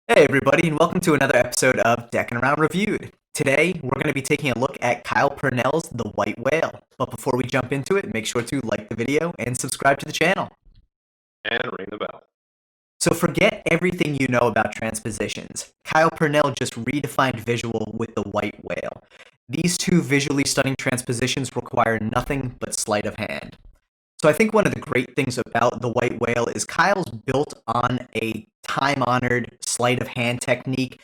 Hey everybody, and welcome to another episode of Deckinaround Reviewed. Today, we're going to be taking a look at Kyle Purnell's The White Whale. But before we jump into it, make sure to like the video and subscribe to the channel. And ring the bell. So forget everything you know about transpositions. Kyle Purnell just redefined visual with The White Whale. These two visually stunning transpositions require nothing but sleight of hand. So I think one of the great things about the white whale is Kyle's built on a time-honored sleight of hand technique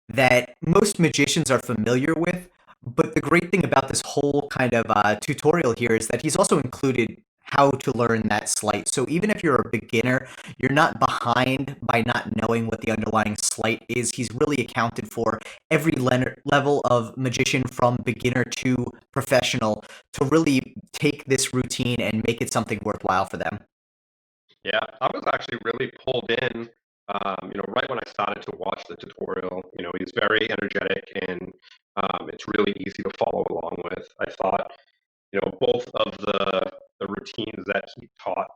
that most magicians are familiar with. But the great thing about this whole kind of tutorial here is that he's also included how to learn that sleight. So even if you're a beginner, you're not behind by not knowing what the underlying sleight is. He's really accounted for every level of magician from beginner to professional to really take this routine and make it something worthwhile for them. Yeah, I was actually really pulled in, right when I started to watch the tutorial. He's very energetic and it's really easy to follow along with. I thought, both of the routines that he taught,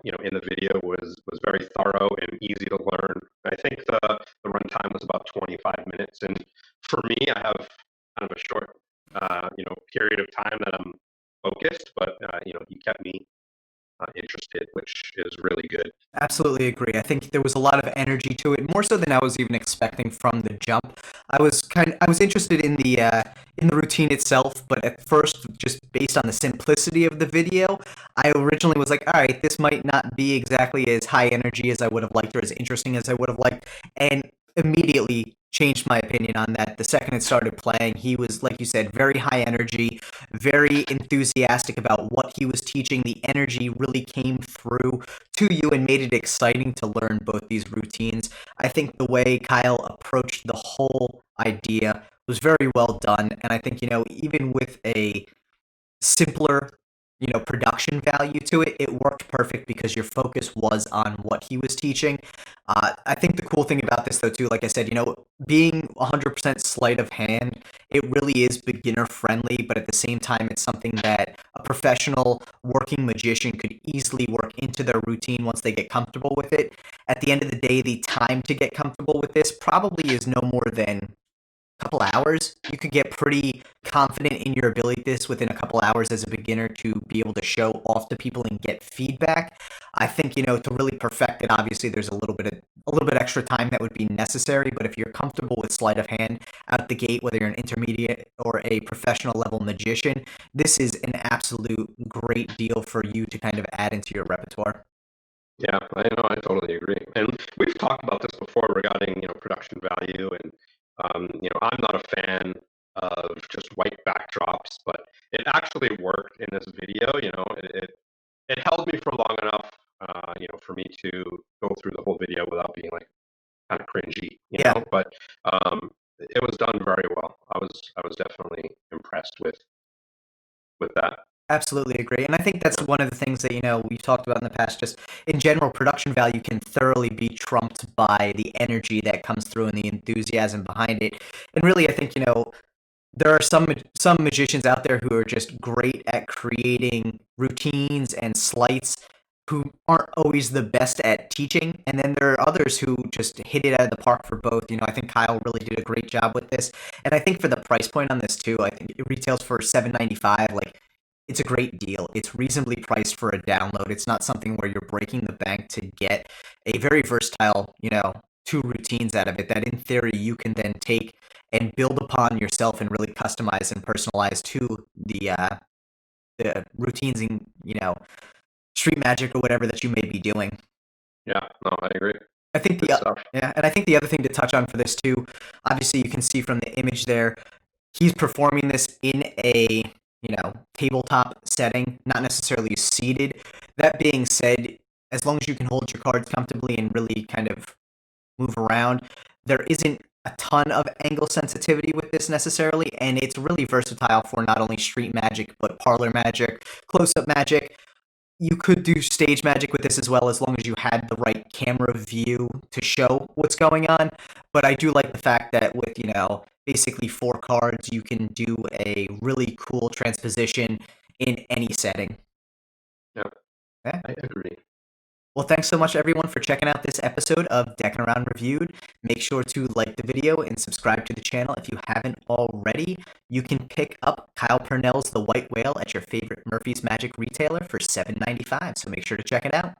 in the video was very thorough and easy to learn. I think the runtime was about 25 minutes, and for me, I have kind of a short, period of time that I'm focused, but he kept me interested, which is really good. Absolutely agree. I think there was a lot of energy to it, more so than I was even expecting from the jump. I was interested in the routine itself, but at first, just based on the simplicity of the video, I originally was like, all right, this might not be exactly as high energy as I would have liked or as interesting as I would have liked, and immediately changed my opinion on that the second it started playing. He was, like you said, very high energy, very enthusiastic about what he was teaching. The energy really came through to you and made it exciting to learn both these routines. I think the way Kyle approached the whole idea was very well done, and I think, even with a simpler, production value to it, it worked perfect because your focus was on what he was teaching. I think the cool thing about this, though, too, like I said, being 100% sleight of hand, it really is beginner friendly, but at the same time, it's something that a professional working magician could easily work into their routine once they get comfortable with it. At the end of the day, the time to get comfortable with this probably is no more than couple hours. You could get pretty confident in your ability this within a couple hours as a beginner to be able to show off to people and get feedback. I think, to really perfect it, obviously there's a little bit extra time that would be necessary, but if you're comfortable with sleight of hand out the gate, whether you're an intermediate or a professional level magician, this is an absolute great deal for you to kind of add into your repertoire. Yeah, I know, I totally agree. And we've talked about this before regarding, production value, and I'm not a fan of just white backdrops, but it actually worked in this video. It held me for long enough, for me to go through the whole video without being like kind of cringy, Yeah. but it was done very well. I was definitely impressed with that. Absolutely agree. And I think that's one of the things that, we've talked about in the past. Just in general, production value can thoroughly be trumped by the energy that comes through and the enthusiasm behind it. And really, I think, there are some magicians out there who are just great at creating routines and sleights who aren't always the best at teaching. And then there are others who just hit it out of the park for both. I think Kyle really did a great job with this. And I think for the price point on this too, I think it retails for $7.95. Like, it's a great deal. It's reasonably priced for a download. It's not something where you're breaking the bank to get a very versatile, two routines out of it that in theory you can then take and build upon yourself and really customize and personalize to the routines in, street magic or whatever that you may be doing. Yeah, no, I agree. I think Good the stuff. Yeah, and I think the other thing to touch on for this too, obviously you can see from the image there, he's performing this in a, tabletop setting, not necessarily seated. That being said, as long as you can hold your cards comfortably and really kind of move around, there isn't a ton of angle sensitivity with this necessarily, and it's really versatile for not only street magic, but parlor magic, close-up magic. You could do stage magic with this as well, as long as you had the right camera view to show what's going on. But I do like the fact that with, basically four cards, you can do a really cool transposition in any setting. Yeah, Yeah. I agree. Well, thanks so much, everyone, for checking out this episode of Deckinaround Reviewed. Make sure to like the video and subscribe to the channel if you haven't already. You can pick up Kyle Purnell's The White Whale at your favorite Murphy's Magic retailer for $7.95, so make sure to check it out.